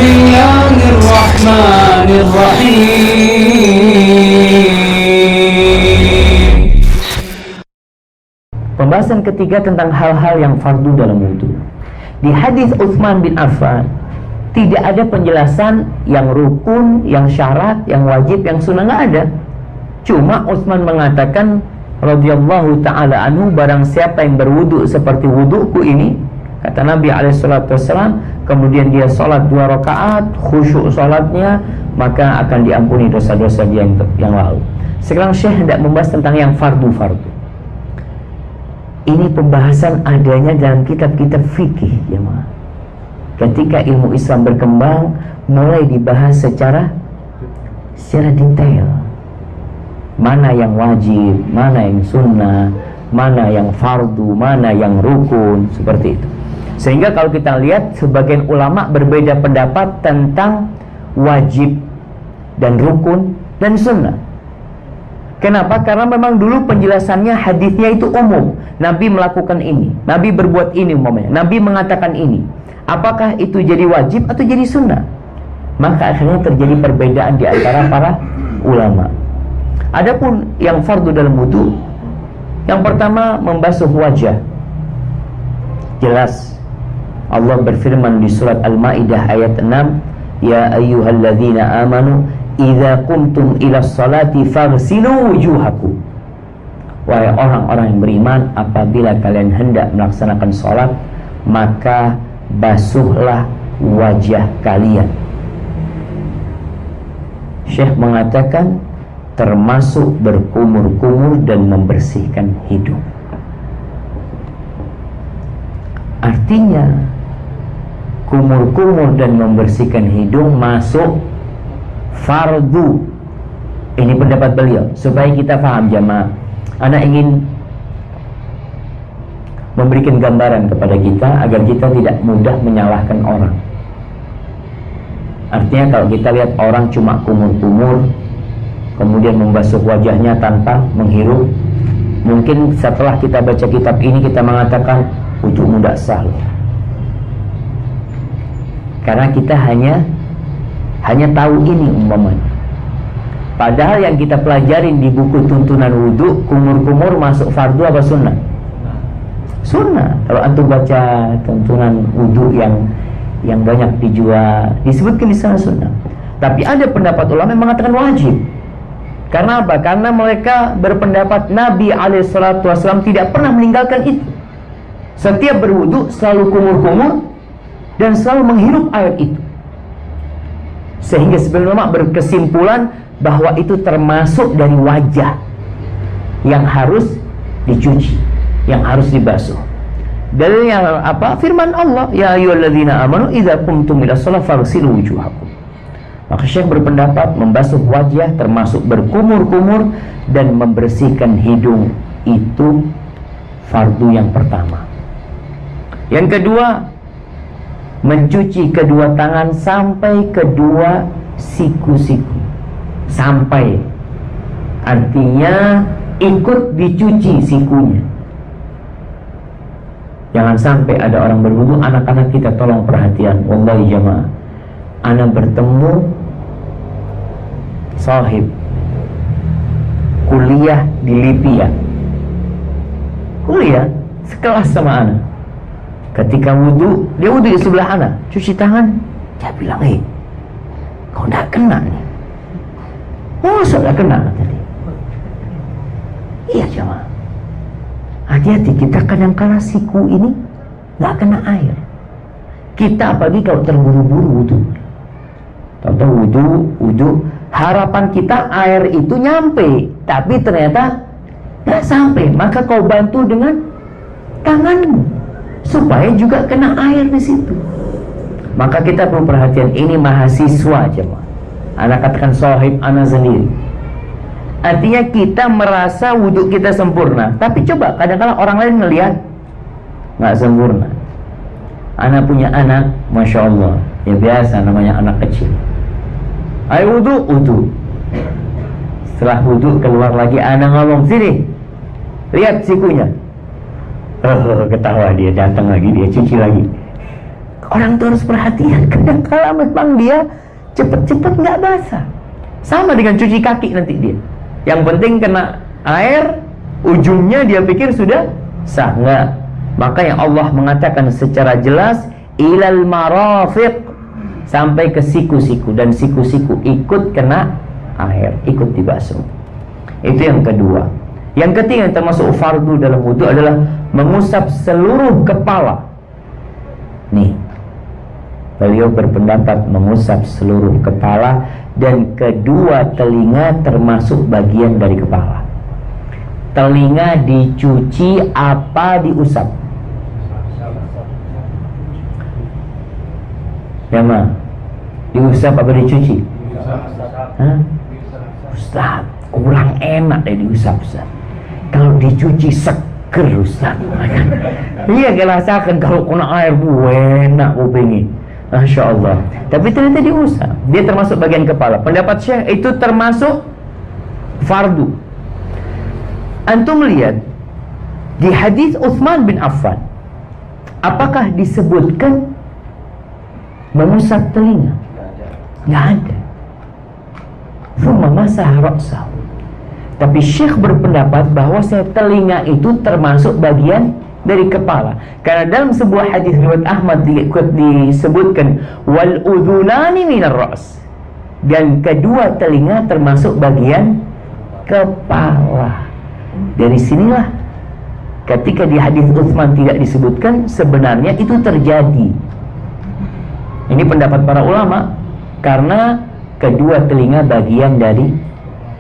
Bismillahirrahmanirrahim. Pembahasan ketiga tentang hal-hal yang fardu dalam wudu. Di hadis Utsman bin Affan tidak ada penjelasan yang rukun, yang syarat, yang wajib, yang sunnah, nggak ada. Cuma Utsman mengatakan radhiyallahu ta'ala anhu, barang siapa yang berwudu seperti wuduku ini, kata Nabi alaihissalam, kemudian dia sholat 2 rakaat, khusyuk sholatnya, maka akan diampuni dosa-dosa dia yang lalu. Sekarang Syekh hendak membahas tentang yang fardu-fardu. Ini pembahasan adanya dalam kitab-kitab fikih, jemaah. Ketika ilmu Islam berkembang, mulai dibahas secara detail. Mana yang wajib, mana yang sunnah, mana yang fardu, mana yang rukun, seperti itu. Sehingga kalau kita lihat, sebagian ulama berbeda pendapat tentang wajib dan rukun dan sunnah. Kenapa? Karena memang dulu penjelasannya, hadisnya itu umum. Nabi melakukan ini, Nabi berbuat ini umpamanya, Nabi mengatakan ini. Apakah itu jadi wajib atau jadi sunnah? Maka akhirnya terjadi perbedaan di antara para ulama. Adapun yang fardu dalam wudu, yang pertama membasuh wajah. Jelas Allah berfirman di surat Al-Maidah ayat 6, ya ayyuhalladzina amanu idza qumtum ila sholati faghsilu wujuhakum. Wahai orang-orang yang beriman, apabila kalian hendak melaksanakan sholat, maka basuhlah wajah kalian. Syekh mengatakan termasuk berkumur-kumur dan membersihkan hidung. Artinya kumur-kumur dan membersihkan hidung masuk fardu. Ini pendapat beliau, supaya kita paham jamaah. Ana ingin memberikan gambaran kepada kita agar kita tidak mudah menyalahkan orang. Artinya kalau kita lihat orang cuma kumur-kumur, kemudian membasuh wajahnya tanpa menghirup, mungkin setelah kita baca kitab ini kita mengatakan wudu'mu tidak sah loh. Karena kita hanya tahu ini umpamanya. Padahal yang kita pelajarin di buku tuntunan wudu, kumur-kumur masuk fardu apa sunnah? Sunnah. Kalau antum baca tuntunan wudu yang banyak dijual, disebutkan di sana sunnah. Tapi ada pendapat ulama yang mengatakan wajib. Karena apa? Karena mereka berpendapat Nabi alaihissalam tidak pernah meninggalkan itu. Setiap berwudu selalu kumur-kumur dan selalu menghirup air itu. Sehingga sebagian ulama berkesimpulan bahwa itu termasuk dari wajah yang harus dicuci, yang harus dibasuh. Dalilnya apa? Firman Allah, ya ayyuhalladzina amanu idza qumtum ila sholati faghsilu wujuhakum. Maka Syekh berpendapat membasuh wajah termasuk berkumur-kumur dan membersihkan hidung itu fardu yang pertama. Yang kedua, mencuci kedua tangan sampai kedua siku-siku. Sampai artinya ikut dicuci sikunya. Jangan sampai ada orang berwudu, anak-anak kita tolong perhatian. Wallahi jamaah, ana bertemu sahib kuliah di Libya, kuliah sekelas sama ana. Ketika wudu, dia wudu di sebelah ana, cuci tangan. Dia bilang, kau tidak kena nih. Oh, saya kena tadi. Iya jemaah, hati-hati, kita kadang-kala siku ini nggak kena air. Kita apalagi kalau terburu-buru wudu, tahu wudu, harapan kita air itu nyampe, tapi ternyata nggak sampai. Maka kau bantu dengan tanganmu supaya juga kena air di situ. Maka kita perlu perhatian. Ini mahasiswa jemaah. Anak katakan sahib anak sendiri. Artinya kita merasa wudhu kita sempurna, tapi coba kadang-kadang orang lain ngelihat nggak sempurna. Anak punya anak, masya Allah, ya biasa namanya anak kecil. Ayo wudhu. Setelah wudhu keluar lagi, anak ngomong, sini, lihat sikunya. Ketawa dia, datang lagi, dia cuci lagi. Orang tuh harus perhatian. Kadang-kala memang dia cepet-cepet nggak basah. Sama dengan cuci kaki nanti dia. Yang penting kena air, ujungnya dia pikir sudah sah. Nggak. Maka yang Allah mengatakan secara jelas, ilal marafiq, sampai ke siku-siku, dan siku-siku ikut kena air, ikut dibasuh. Itu yang kedua. Yang ketiga yang termasuk fardu dalam wudu adalah mengusap seluruh kepala. Nih, beliau berpendapat mengusap seluruh kepala dan kedua telinga termasuk bagian dari kepala. Telinga dicuci apa diusap? Ya ma, diusap apa dicuci? Hah? Ustaz, kurang enak deh diusap Ustaz. Kalau dicuci seger Ustaz. Iya, rasakan kalau kena air enak kupingnya. Masya Allah. Tapi ternyata diusap. Dia termasuk bagian kepala. Pendapat Syekh itu termasuk fardu. Antum lihat di hadis Utsman bin Affan, apakah disebutkan mengusap telinga? Nggak ada. Thumma masaha ra'sahu. Tapi Syekh berpendapat bahwa telinga itu termasuk bagian dari kepala. Karena dalam sebuah hadis riwayat Ahmad disebutkan wal udhunani minar ra's, dan kedua telinga termasuk bagian kepala. Dari sinilah ketika di hadis Utsman tidak disebutkan, sebenarnya itu terjadi. Ini pendapat para ulama karena kedua telinga bagian dari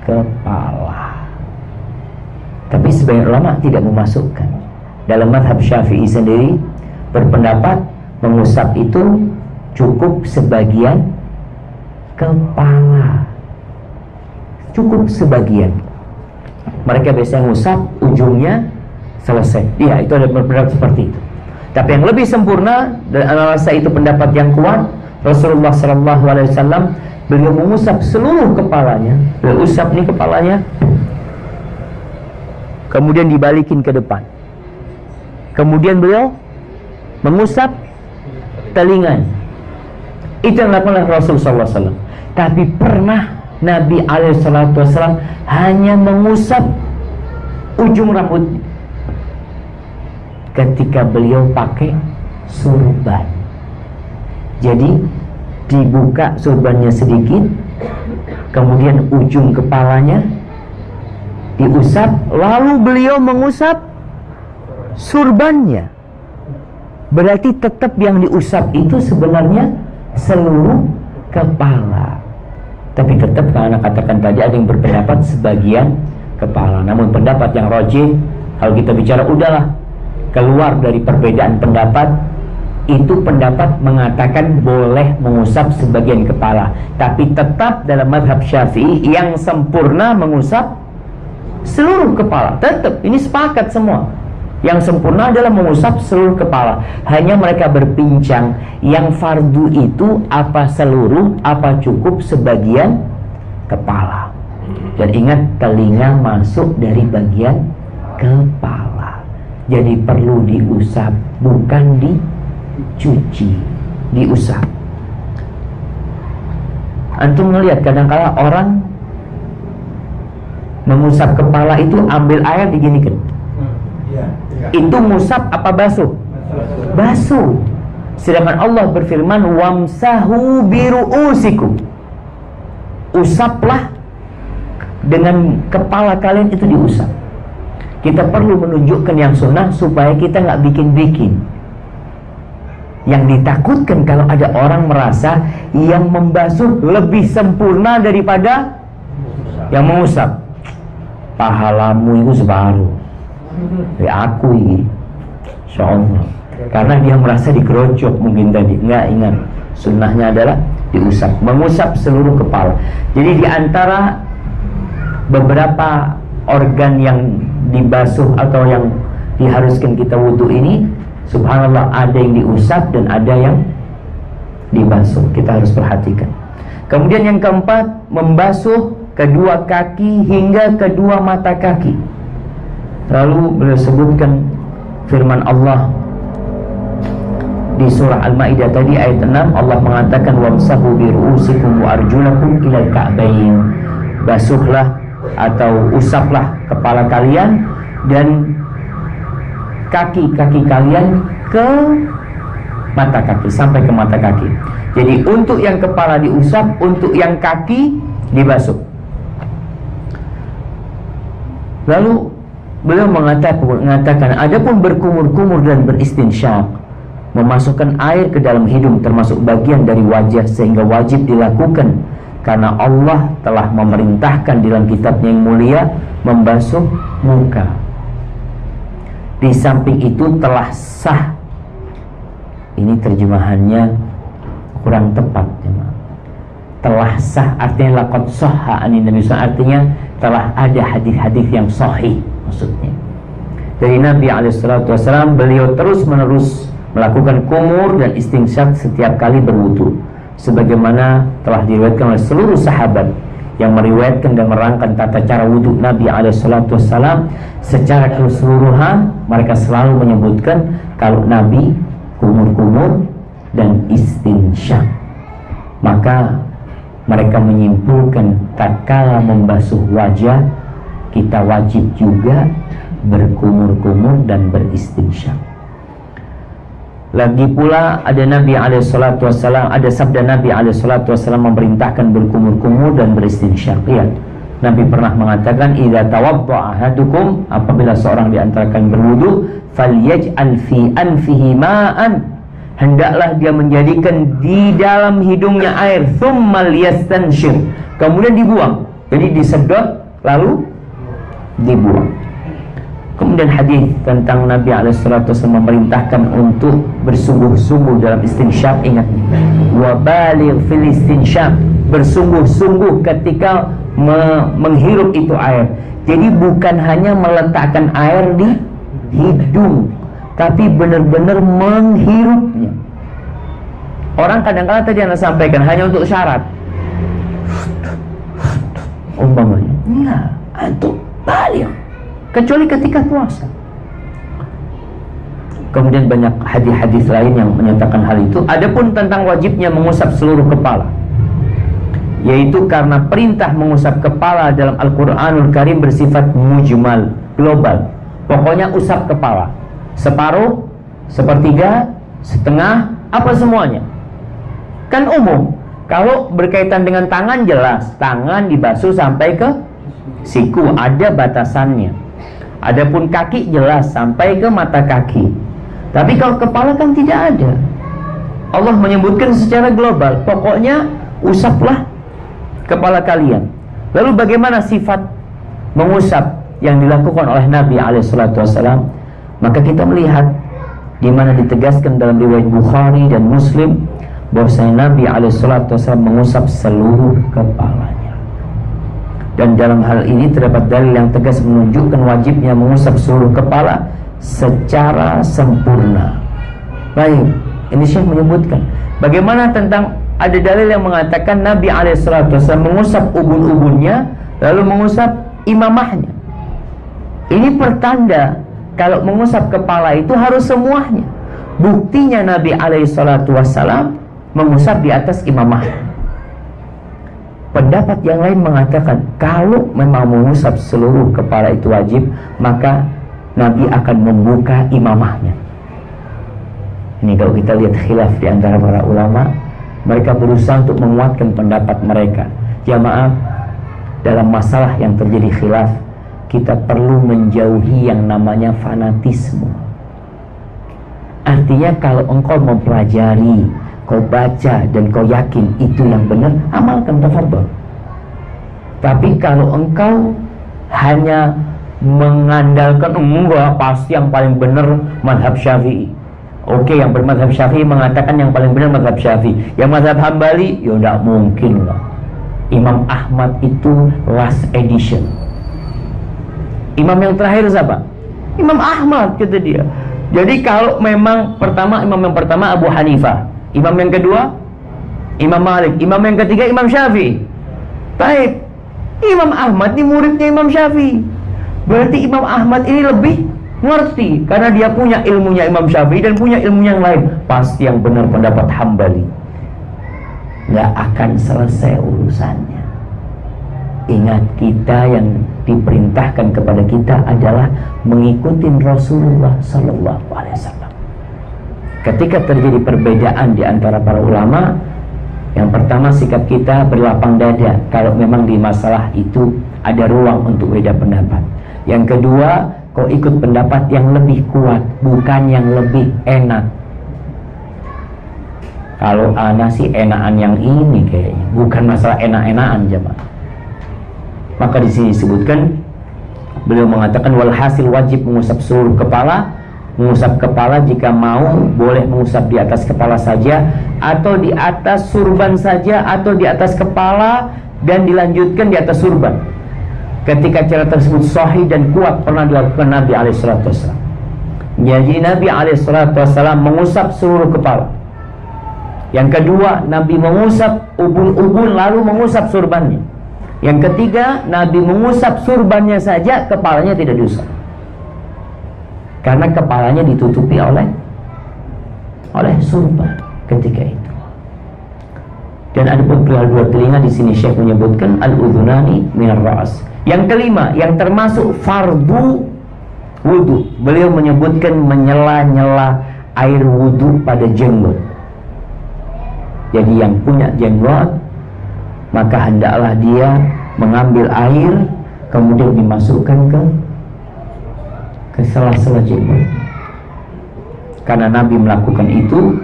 kepala. Tapi sebagian ulama tidak memasukkan. Dalam mazhab Syafi'i sendiri berpendapat mengusap itu cukup sebagian kepala. Cukup sebagian. Mereka biasanya ngusap ujungnya selesai. Iya, itu ada pendapat seperti itu. Tapi yang lebih sempurna dan analisa itu pendapat yang kuat, Rasulullah SAW beliau mengusap seluruh kepalanya. Beliau usap nih kepalanya, kemudian dibalikin ke depan. Kemudian beliau mengusap telinga. Itu yang dilakukan oleh Rasulullah SAW. Tapi pernah Nabi SAW hanya mengusap ujung rambut ketika beliau pakai surban. Jadi dibuka surbannya sedikit, kemudian ujung kepalanya diusap, lalu beliau mengusap surbannya. Berarti tetap yang diusap itu sebenarnya seluruh kepala. Tapi tetap karena katakan tadi ada yang berpendapat sebagian kepala. Namun pendapat yang rajih, kalau kita bicara udahlah keluar dari perbedaan pendapat, itu pendapat mengatakan boleh mengusap sebagian kepala. Tapi tetap dalam mazhab Syafi'i yang sempurna mengusap seluruh kepala. Tetap ini sepakat semua. Yang sempurna adalah mengusap seluruh kepala. Hanya mereka berbincang yang fardu itu apa seluruh, apa cukup sebagian kepala. Dan ingat, telinga masuk dari bagian kepala. Jadi perlu diusap, bukan dicuci, diusap. Antum melihat kadang-kala orang mengusap kepala itu ambil air diginikan. Itu musab apa basuh? Basuh. Sedangkan Allah berfirman wamsahu biru'usikum. Usaplah dengan kepala kalian, itu diusap. Kita perlu menunjukkan yang sunnah supaya kita nggak bikin-bikin. Yang ditakutkan kalau ada orang merasa yang membasuh lebih sempurna daripada yang mengusap. Pahalamu itu separuh. Ya aku ini, insyaallah. Karena dia merasa digerojok mungkin tadi. Enggak, ingat, sunnahnya adalah diusap, mengusap seluruh kepala. Jadi di antara beberapa organ yang dibasuh atau yang diharuskan kita wudu ini, subhanallah, ada yang diusap dan ada yang dibasuh. Kita harus perhatikan. Kemudian yang keempat, membasuh kedua kaki hingga kedua mata kaki. Lalu beliau sebutkan firman Allah Di surah Al-Maidah tadi ayat 6 Allah mengatakan wamsahu bi ru'usikum wa arjulakum ilal ka'bayn. Basuhlah atau usaplah kepala kalian dan kaki-kaki kalian ke mata kaki, sampai ke mata kaki. Jadi untuk yang kepala diusap, untuk yang kaki dibasuh. Lalu beliau mengatakan adapun berkumur-kumur dan beristinsyak, memasukkan air ke dalam hidung termasuk bagian dari wajah, sehingga wajib dilakukan karena Allah telah memerintahkan dalam kitabnya yang mulia membasuh muka. Di samping itu telah sah, ini terjemahannya kurang tepat, telah sah artinya laqad sahha anin Nabi, artinya telah ada hadis-hadis yang sahih, maksudnya dari Nabi SAW. Beliau terus menerus melakukan kumur dan istinsyak setiap kali berwudu, sebagaimana telah diriwayatkan oleh seluruh sahabat yang meriwayatkan dan merangkan tata cara wudu Nabi SAW secara keseluruhan. Mereka selalu menyebutkan kalau Nabi kumur-kumur dan istinsyak. Maka mereka menyimpulkan tatkala membasuh wajah, kita wajib juga berkumur-kumur dan beristinsyak. Lagi pula ada Nabi SAW, ada sabda Nabi SAW memerintahkan berkumur-kumur dan beristinsyak. Ya, Nabi pernah mengatakan, idza tawadda'a ahadukum, apabila seorang di antara kalian berwudu, falyaj'al fi anfihi ma'an, hendaklah dia menjadikan di dalam hidungnya air, tsumma liyastanshir, kemudian dibuang. Jadi disedot lalu dibuang. Kemudian hadis tentang Nabi SAW memerintahkan untuk bersungguh-sungguh dalam istinsyak. Ingat, wabaligh fil istinsyak, bersungguh-sungguh ketika menghirup itu air. Jadi bukan hanya meletakkan air di hidung, tapi benar-benar menghirupnya. Orang kadang-kadang tadi Anda sampaikan hanya untuk syarat, umpamanya, enggak, untuk balik, kecuali ketika puasa. Kemudian banyak hadis-hadis lain yang menyatakan hal itu. Adapun tentang wajibnya mengusap seluruh kepala, yaitu karena perintah mengusap kepala dalam Al-Quranul Karim bersifat mujmal, global. Pokoknya usap kepala, separuh, sepertiga, setengah, apa semuanya. Kan umum. Kalau berkaitan dengan tangan jelas, tangan dibasuh sampai ke siku, ada batasannya. Adapun kaki jelas sampai ke mata kaki. Tapi kalau kepala kan tidak ada. Allah menyebutkan secara global, pokoknya usaplah kepala kalian. Lalu bagaimana sifat mengusap yang dilakukan oleh Nabi SAW? Maka kita melihat di mana ditegaskan dalam riwayat Bukhari dan Muslim bahwasanya Nabi SAW mengusap seluruh kepalanya. Dan dalam hal ini terdapat dalil yang tegas menunjukkan wajibnya mengusap seluruh kepala secara sempurna. Baik, ini Syekh menyebutkan bagaimana tentang ada dalil yang mengatakan Nabi SAW mengusap ubun-ubunnya lalu mengusap imamahnya. Ini pertanda kalau mengusap kepala itu harus semuanya. Buktinya Nabi SAW mengusap di atas imamah. Pendapat yang lain mengatakan kalau memang mengusap seluruh kepala itu wajib, maka Nabi akan membuka imamahnya. Ini kalau kita lihat khilaf di antara para ulama, mereka berusaha untuk menguatkan pendapat mereka. Jamaah, dalam masalah yang terjadi khilaf, kita perlu menjauhi yang namanya fanatisme. Artinya kalau engkau mempelajari, kau baca dan kau yakin itu yang benar, amalkan, tafadhol. Tapi kalau engkau hanya mengandalkan enggak, pasti yang paling benar mazhab Syafi'i. Oke, yang bermazhab Syafi'i mengatakan yang paling benar mazhab Syafi'i. Yang mazhab Hambali, ya enggak mungkin lah. Imam Ahmad itu last edition. Imam yang terakhir siapa? Imam Ahmad, kata dia. Jadi kalau memang imam yang pertama Abu Hanifah, imam yang kedua Imam Malik, imam yang ketiga Imam Syafi'i. Baik, Imam Ahmad ini muridnya Imam Syafi'i. Berarti Imam Ahmad ini lebih ngerti, karena dia punya ilmunya Imam Syafi'i dan punya ilmu yang lain. Pasti yang benar pendapat Hambali. Nggak akan selesai urusannya. Ingat, kita yang diperintahkan kepada kita adalah mengikuti Rasulullah Sallallahu Alaihi Wasallam. Ketika terjadi perbedaan di antara para ulama, yang pertama sikap kita berlapang dada kalau memang di masalah itu ada ruang untuk beda pendapat. Yang kedua, kau ikut pendapat yang lebih kuat, bukan yang lebih enak. Kalau ana sih enakan yang ini kayaknya, bukan masalah enak-enakan jemaah. Maka di sini disebutkan, beliau mengatakan walhasil wajib mengusap seluruh kepala. Mengusap kepala jika mau boleh mengusap di atas kepala saja, atau di atas surban saja, atau di atas kepala dan dilanjutkan di atas surban. Ketika cara tersebut sahih dan kuat pernah dilakukan Nabi alaihissalam. Jadi Nabi alaihissalam mengusap seluruh kepala. Yang kedua, Nabi mengusap ubun-ubun lalu mengusap surbannya. Yang ketiga, Nabi mengusap surbannya saja, kepalanya tidak diusap. Karena kepalanya ditutupi oleh surban ketika itu. Dan ada pun dua telinga, di sini Syekh menyebutkan al-udhunani minar ra's. Yang kelima, yang termasuk fardu wudu, beliau menyebutkan menyela-nyela air wudu pada jenggot. Jadi yang punya jenggot, maka hendaklah dia mengambil air kemudian dimasukkan ke sela-sela jenggot. Karena Nabi melakukan itu,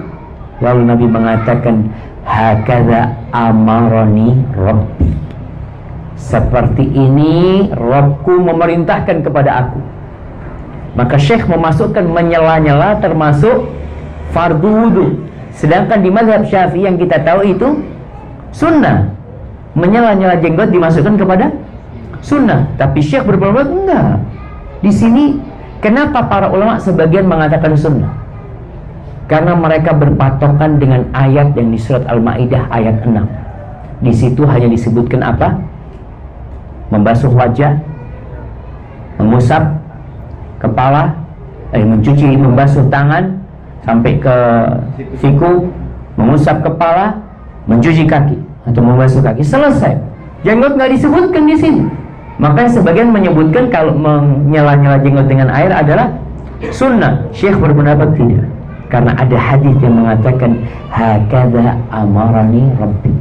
lalu Nabi mengatakan hakadza amarani rabbi, seperti ini Rabbku memerintahkan kepada aku. Maka Syekh memasukkan menyela-nyela termasuk fardu wudu. Sedangkan di mazhab Syafi'i yang kita tahu itu sunnah. Menyela-nyela jenggot dimasukkan kepada sunnah. Tapi Syekh berpendapat enggak. Di sini kenapa para ulama sebagian mengatakan sunnah? Karena mereka berpatokan dengan ayat yang di surat Al-Maidah ayat 6. Di situ hanya disebutkan apa? Membasuh wajah, mengusap kepala, mencuci, membasuh tangan sampai ke siku, mengusap kepala, mencuci kaki atau membasuh kaki, selesai. Jenggot nggak disebutkan di sini. Makanya sebagian menyebutkan kalau menyela-nyela jenggot dengan air adalah sunnah. Syekh berpendapat tidak, karena ada hadis yang mengatakan hakadza amarani rabbi,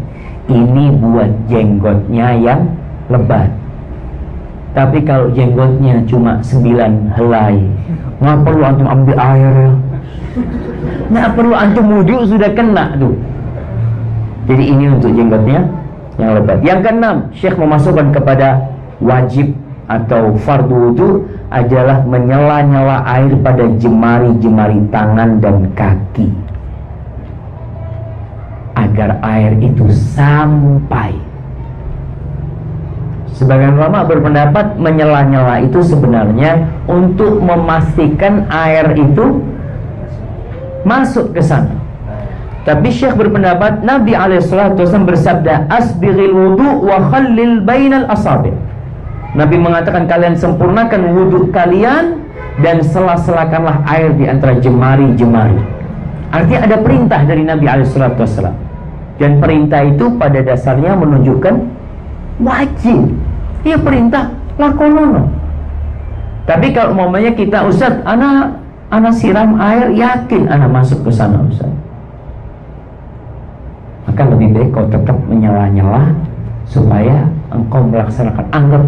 ini buat jenggotnya yang lebat. Tapi kalau jenggotnya cuma 9 helai, nggak perlu antum ambil air ya, nggak perlu antum wudhu, sudah kena tuh. Jadi ini untuk jenggotnya yang lebat. Yang keenam, Syekh memasukkan kepada wajib atau fardu wudu adalah menyela-nyela air pada jemari-jemari tangan dan kaki, agar air itu sampai. Sebagian ulama berpendapat menyela-nyela itu sebenarnya untuk memastikan air itu masuk ke sana. Tapi Syekh berpendapat Nabi alaihissalam bersabda asbighil wudu wa khallil bainal asabi'. Nabi mengatakan kalian sempurnakan wudu kalian dan sela-selakanlah air di antara jemari-jemari. Artinya ada perintah dari Nabi alaihissalam. Dan perintah itu pada dasarnya menunjukkan wajib. Iya, perintah lakonono. Tapi kalau umpamanya kita, Ustaz, ana siram air, yakin ana masuk ke sana, Ustaz, maka lebih baik kau tetap menyela-nyela supaya engkau melaksanakan. Anggap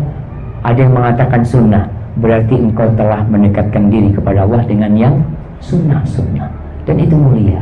ada yang mengatakan sunnah, berarti engkau telah mendekatkan diri kepada Allah dengan yang sunnah-sunnah, dan itu mulia.